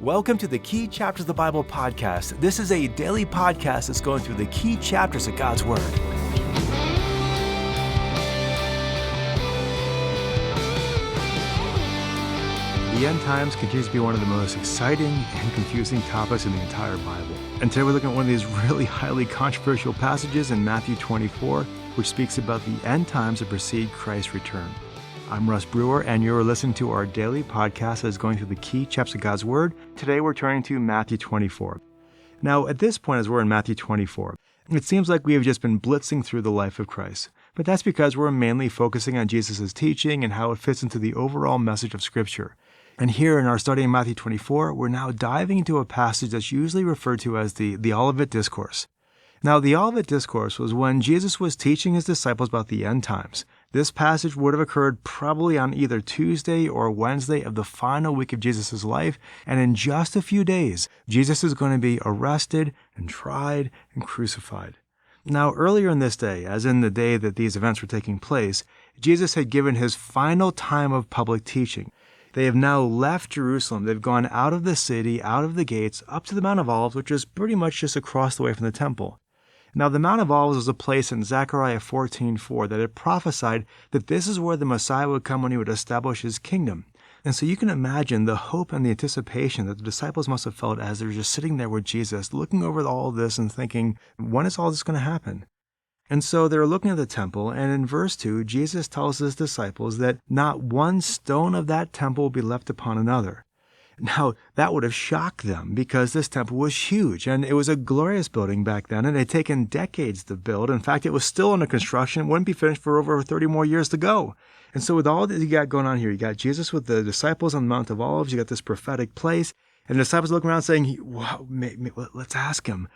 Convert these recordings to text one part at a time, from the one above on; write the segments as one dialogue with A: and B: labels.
A: Welcome to the Key Chapters of the Bible podcast. This is a daily podcast that's going through the key chapters of God's Word.
B: The end times continues to be one of the most exciting and confusing topics in the entire Bible. And today we're looking at one of these really highly controversial passages in Matthew 24, which speaks about the end times that precede Christ's return. I'm Russ Brewer, and you're listening to our daily podcast that is going through the key chapters of God's Word. Today we're turning to Matthew 24. Now, at this point, as we're in Matthew 24, it seems like we have just been blitzing through the life of Christ. But that's because we're mainly focusing on Jesus' teaching and how it fits into the overall message of Scripture. And here in our study in Matthew 24, we're now diving into a passage that's usually referred to as the Olivet Discourse. Now, the Olivet Discourse was when Jesus was teaching his disciples about the end times. This passage would have occurred probably on either Tuesday or Wednesday of the final week of Jesus' life, and in just a few days, Jesus is going to be arrested and tried and crucified. Now, earlier in this day, as in the day that these events were taking place, Jesus had given his final time of public teaching. They have now left Jerusalem. They've gone out of the city, out of the gates, up to the Mount of Olives, which is pretty much just across the way from the temple. Now, the Mount of Olives was a place in Zechariah 14:4 that had prophesied that this is where the Messiah would come when he would establish his kingdom. And so you can imagine the hope and the anticipation that the disciples must have felt as they were just sitting there with Jesus, looking over all of this and thinking, when is all this going to happen? And so they're looking at the temple, and in verse 2, Jesus tells his disciples that not one stone of that temple will be left upon another. Now, that would have shocked them because this temple was huge, and it was a glorious building back then, and it had taken decades to build. In fact, it was still under construction. It wouldn't be finished for over 30 more years to go. And so with all that you got going on here, you got Jesus with the disciples on the Mount of Olives, you got this prophetic place, and the disciples looking around saying, wow, let's ask him.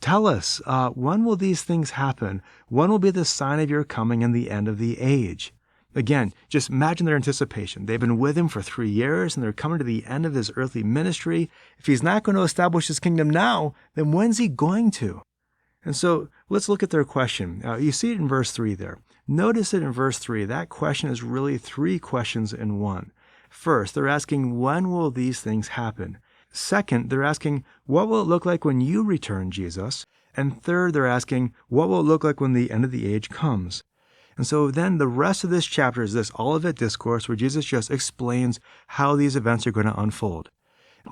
B: Tell us, when will these things happen? When will be the sign of your coming and the end of the age? Again, just imagine their anticipation. They've been with him for 3 years, and they're coming to the end of his earthly ministry. If he's not going to establish his kingdom now, then when's he going to? And so let's look at their question. You see it in verse 3 there. Notice that in verse 3, that question is really 3 questions in one. First, they're asking, when will these things happen? Second, they're asking, what will it look like when you return, Jesus? And third, they're asking, what will it look like when the end of the age comes? And so then the rest of this chapter is this Olivet Discourse where Jesus just explains how these events are going to unfold.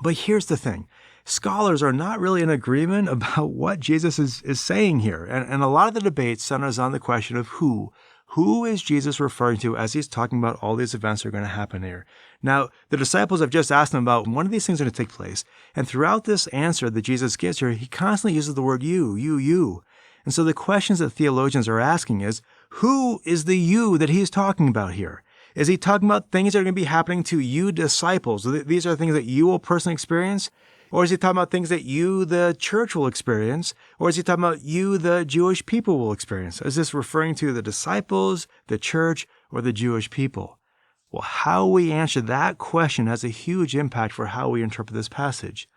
B: But here's the thing. Scholars are not really in agreement about what Jesus is saying here. And a lot of the debate centers on the question of who. Who is Jesus referring to as he's talking about all these events that are going to happen here? Now, the disciples have just asked him about when of these things are going to take place. And throughout this answer that Jesus gives here, he constantly uses the word you. And so the questions that theologians are asking is, who is the you that he's talking about here? Is he talking about things that are going to be happening to you disciples? These are things that you will personally experience? Or is he talking about things that you, the church, will experience? Or is he talking about you, the Jewish people, will experience? Is this referring to the disciples, the church, or the Jewish people? Well, how we answer that question has a huge impact for how we interpret this passage.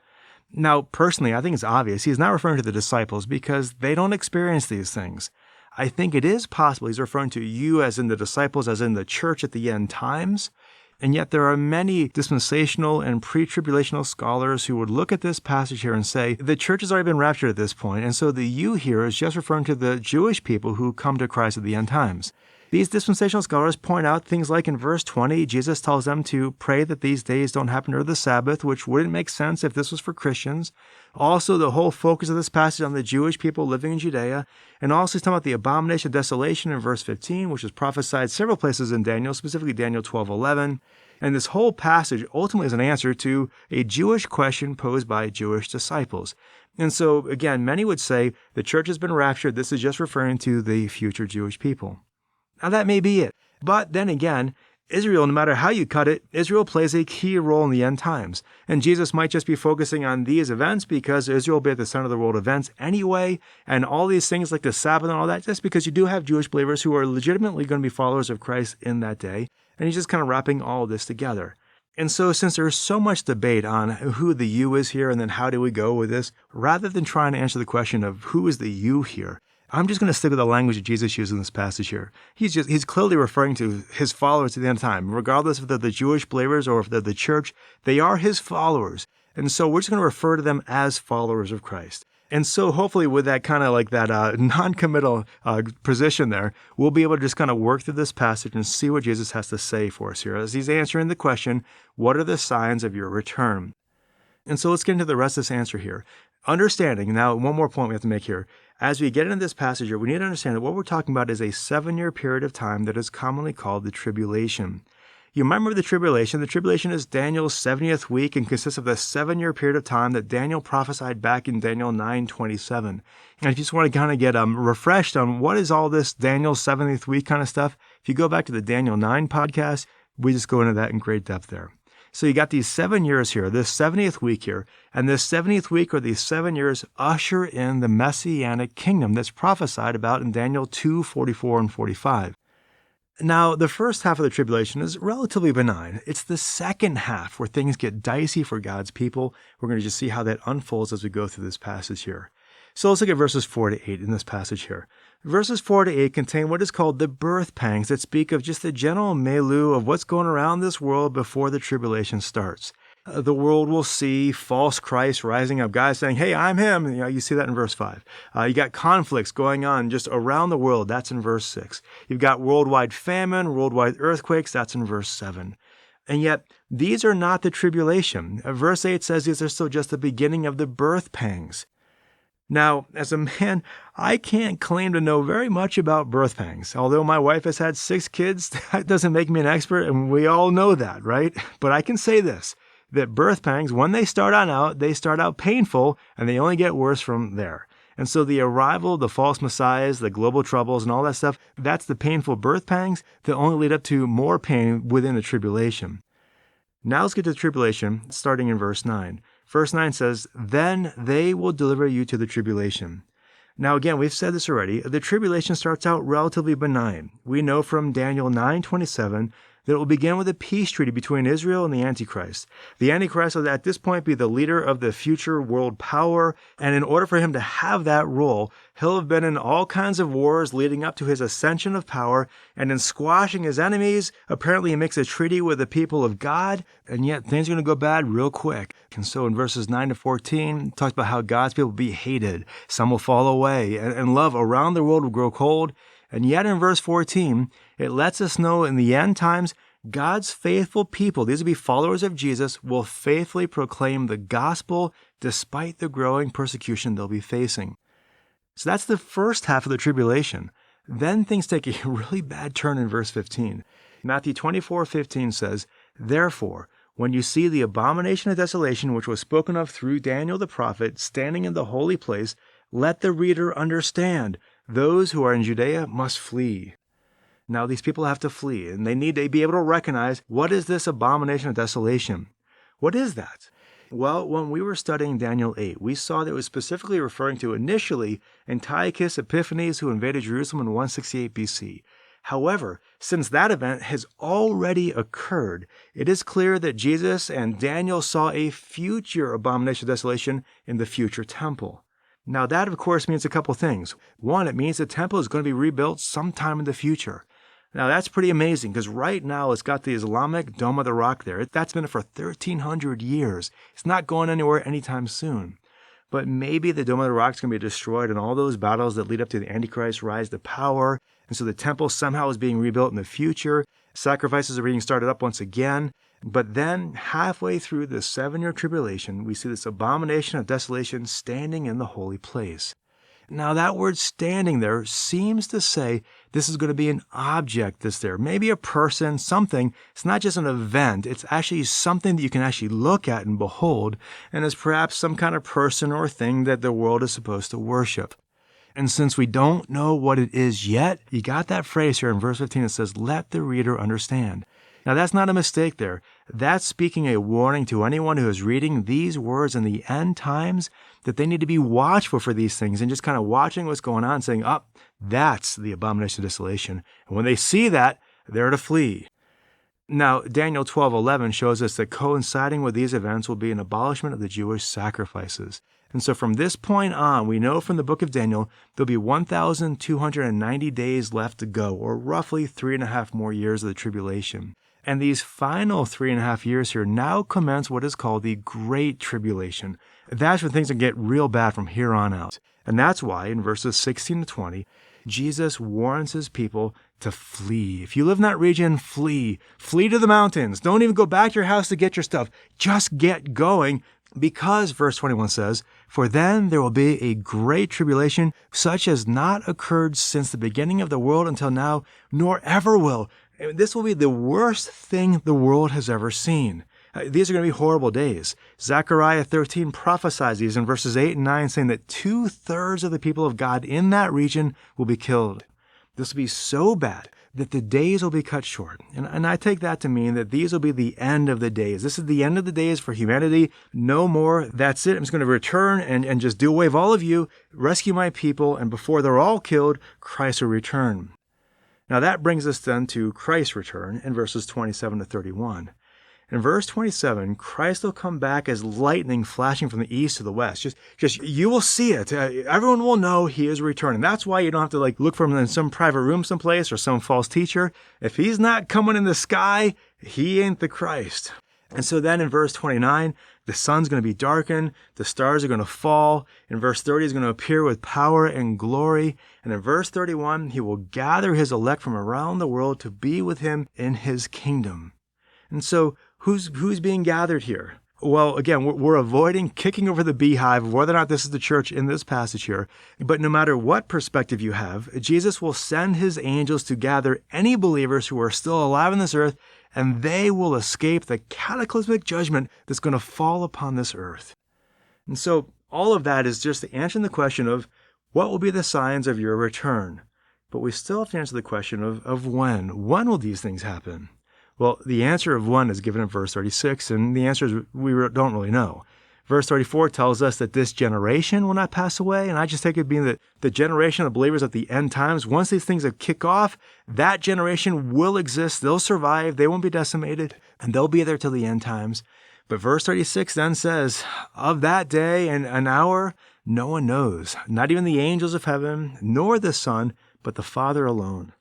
B: Now, personally, I think it's obvious he's not referring to the disciples because they don't experience these things. I think it is possible he's referring to you as in the disciples, as in the church at the end times. And yet there are many dispensational and pre-tribulational scholars who would look at this passage here and say, the church has already been raptured at this point, and so the you here is just referring to the Jewish people who come to Christ at the end times. These dispensational scholars point out things like in verse 20, Jesus tells them to pray that these days don't happen during the Sabbath, which wouldn't make sense if this was for Christians. Also, the whole focus of this passage on the Jewish people living in Judea. And also he's talking about the abomination of desolation in verse 15, which is prophesied several places in Daniel, specifically Daniel 12:11. And this whole passage ultimately is an answer to a Jewish question posed by Jewish disciples. And so, again, many would say the church has been raptured. This is just referring to the future Jewish people. Now, that may be it. But then again, Israel, no matter how you cut it, Israel plays a key role in the end times. And Jesus might just be focusing on these events because Israel will be at the center of the world events anyway, and all these things like the Sabbath and all that, just because you do have Jewish believers who are legitimately going to be followers of Christ in that day. And he's just kind of wrapping all of this together. And so since there's so much debate on who the you is here and then how do we go with this, rather than trying to answer the question of who is the you here, I'm just going to stick with the language that Jesus used in this passage here. He's clearly referring to his followers at the end of time. Regardless if they're the Jewish believers or if they're the church, they are his followers. And so we're just going to refer to them as followers of Christ. And so hopefully with that kind of like that non-committal position there, we'll be able to just kind of work through this passage and see what Jesus has to say for us here as he's answering the question, what are the signs of your return? And so let's get into the rest of this answer here. Understanding, now one more point we have to make here. As we get into this passage here, we need to understand that what we're talking about is a 7-year period of time that is commonly called the tribulation. You remember the tribulation. The tribulation is Daniel's 70th week and consists of the 7-year period of time that Daniel prophesied back in Daniel 9:27. And if you just want to kind of get refreshed on what is all this Daniel's 70th week kind of stuff, if you go back to the Daniel 9 podcast, we just go into that in great depth there. So you got these 7 years here, this 70th week here, and this 70th week or these 7 years usher in the Messianic kingdom that's prophesied about in Daniel 2:44 and 45. Now, the first half of the tribulation is relatively benign. It's the second half where things get dicey for God's people. We're going to just see how that unfolds as we go through this passage here. So let's look at verses 4 to 8 in this passage here. Verses 4 to 8 contain what is called the birth pangs that speak of just the general milieu of what's going around this world before the tribulation starts. The world will see false Christ rising up, guys saying, hey, I'm him. You see that in verse 5. You got conflicts going on just around the world. That's in verse 6. You've got worldwide famine, worldwide earthquakes. That's in verse 7. And yet, these are not the tribulation. Verse 8 says these are still just the beginning of the birth pangs. Now, as a man, I can't claim to know very much about birth pangs. Although my wife has had 6 kids, that doesn't make me an expert, and we all know that, right? But I can say this, that birth pangs, when they start out painful, and they only get worse from there. And so the arrival of the false messiahs, the global troubles, and all that stuff, that's the painful birth pangs that only lead up to more pain within the tribulation. Now let's get to the tribulation, starting in verse 9. Verse 9 says, then they will deliver you to the tribulation. Now again, we've said this already, the tribulation starts out relatively benign. We know from Daniel 9:27 that it will begin with a peace treaty between Israel and the Antichrist. The Antichrist will at this point be the leader of the future world power, and in order for him to have that role, he'll have been in all kinds of wars leading up to his ascension of power, and in squashing his enemies, apparently he makes a treaty with the people of God, and yet things are going to go bad real quick. And so in verses 9 to 14, it talks about how God's people will be hated, some will fall away, and love around the world will grow cold. And yet in verse 14, it lets us know in the end times, God's faithful people, these will be followers of Jesus, will faithfully proclaim the gospel despite the growing persecution they'll be facing. So that's the first half of the tribulation. Then things take a really bad turn in verse 15. Matthew 24:15 says, therefore, when you see the abomination of desolation which was spoken of through Daniel the prophet standing in the holy place, let the reader understand. Those who are in Judea must flee. Now these people have to flee, and they need to be able to recognize, what is this abomination of desolation? What is that? Well, when we were studying Daniel 8, we saw that it was specifically referring to initially Antiochus Epiphanes who invaded Jerusalem in 168 BC. However, since that event has already occurred, it is clear that Jesus and Daniel saw a future abomination of desolation in the future temple. Now that, of course, means a couple things. One, it means the temple is going to be rebuilt sometime in the future. Now that's pretty amazing because right now it's got the Islamic Dome of the Rock there. That's been there for 1,300 years. It's not going anywhere anytime soon. But maybe the Dome of the Rock is going to be destroyed in all those battles that lead up to the Antichrist rise to power. And so the temple somehow is being rebuilt in the future. Sacrifices are being started up once again. But then halfway through the 7-year tribulation, we see this abomination of desolation standing in the holy place. Now that word standing there seems to say this is going to be an object that's there, maybe a person, something. It's not just an event. It's actually something that you can actually look at and behold, and is perhaps some kind of person or thing that the world is supposed to worship. And since we don't know what it is yet, you got that phrase here in verse 15 that says, let the reader understand. Now that's not a mistake there. That's speaking a warning to anyone who is reading these words in the end times that they need to be watchful for these things and just kind of watching what's going on, saying, that's the abomination of desolation. And when they see that, they're to flee. Now, Daniel 12:11 shows us that coinciding with these events will be an abolishment of the Jewish sacrifices. And so from this point on, we know from the book of Daniel, there'll be 1,290 days left to go, or roughly 3.5 more years of the tribulation. And these final 3.5 years here now commence what is called the Great Tribulation. That's when things will get real bad from here on out. And that's why in verses 16 to 20, Jesus warns his people to flee. If you live in that region, flee. Flee to the mountains. Don't even go back to your house to get your stuff. Just get going. Because, verse 21 says, for then there will be a great tribulation, such as not occurred since the beginning of the world until now, nor ever will. This will be the worst thing the world has ever seen. These are going to be horrible days. Zechariah 13 prophesies these in verses 8 and 9, saying that 2/3 of the people of God in that region will be killed. This will be so bad that the days will be cut short. And I take that to mean that these will be the end of the days. This is the end of the days for humanity. No more. That's it. I'm just going to return and just do away with all of you, rescue my people, and before they're all killed, Christ will return. Now that brings us then to Christ's return in verses 27 to 31. In verse 27, Christ will come back as lightning flashing from the east to the west. Just you will see it. Everyone will know he is returning. That's why you don't have to look for him in some private room someplace or some false teacher. If he's not coming in the sky, he ain't the Christ. And so then in verse 29, the sun's going to be darkened, the stars are going to fall. In verse 30, he's going to appear with power and glory. And in verse 31, he will gather his elect from around the world to be with him in his kingdom. And so who's being gathered here? Well, again, we're avoiding kicking over the beehive, whether or not this is the church in this passage here. But no matter what perspective you have, Jesus will send his angels to gather any believers who are still alive on this earth, and they will escape the cataclysmic judgment that's going to fall upon this earth. And so all of that is just answering the question of what will be the signs of your return. But we still have to answer the question of when. When will these things happen? Well, the answer of when is given in verse 36, and the answer is we don't really know. Verse 34 tells us that this generation will not pass away, and I just take it being that the generation of believers at the end times, once these things have kicked off, that generation will exist, they'll survive, they won't be decimated, and they'll be there till the end times. But verse 36 then says, of that day and an hour, no one knows, not even the angels of heaven, nor the Son, but the Father alone.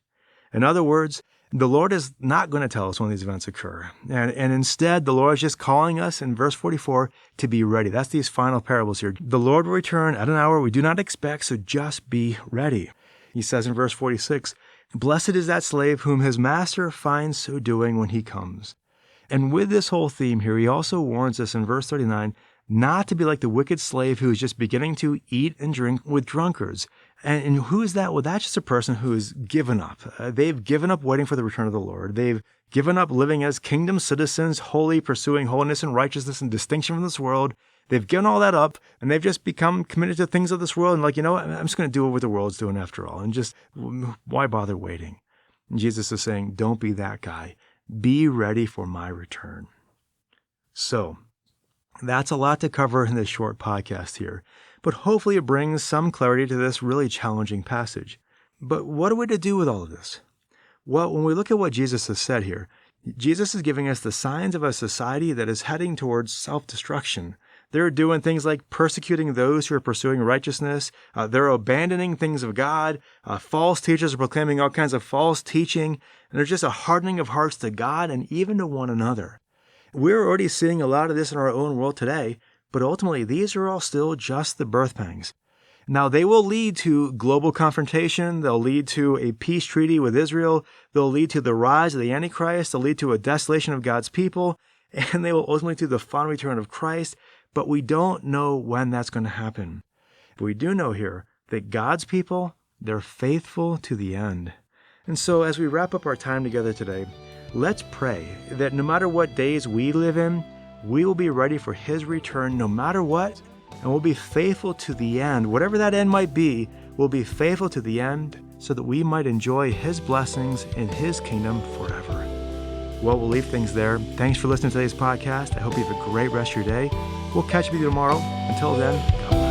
B: In other words, the Lord is not going to tell us when these events occur. And instead, the Lord is just calling us in verse 44 to be ready. That's these final parables here. The Lord will return at an hour we do not expect, so just be ready. He says in verse 46, blessed is that slave whom his master finds so doing when he comes. And with this whole theme here, he also warns us in verse 39 not to be like the wicked slave who is just beginning to eat and drink with drunkards. And who is that? Well, that's just a person who has given up. They've given up waiting for the return of the Lord. They've given up living as kingdom citizens, wholly pursuing holiness and righteousness and distinction from this world. They've given all that up, and they've just become committed to things of this world. And I'm just going to do what the world's doing after all. And just, why bother waiting? And Jesus is saying, don't be that guy. Be ready for my return. So, that's a lot to cover in this short podcast here, but hopefully it brings some clarity to this really challenging passage. But what are we to do with all of this? Well, when we look at what Jesus has said here, Jesus is giving us the signs of a society that is heading towards self-destruction. They're doing things like persecuting those who are pursuing righteousness. They're abandoning things of God. False teachers are proclaiming all kinds of false teaching. And there's just a hardening of hearts to God and even to one another. We're already seeing a lot of this in our own world today, but ultimately these are all still just the birth pangs. Now, they will lead to global confrontation. They'll lead to a peace treaty with Israel. They'll lead to the rise of the Antichrist. They'll lead to a desolation of God's people. And they will ultimately to the final return of Christ. But we don't know when that's going to happen. But we do know here that God's people, they're faithful to the end. And so as we wrap up our time together today, let's pray that no matter what days we live in, we will be ready for his return no matter what, and we'll be faithful to the end. Whatever that end might be, we'll be faithful to the end so that we might enjoy his blessings in his kingdom forever. Well, we'll leave things there. Thanks for listening to today's podcast. I hope you have a great rest of your day. We'll catch up with you tomorrow. Until then, God bless.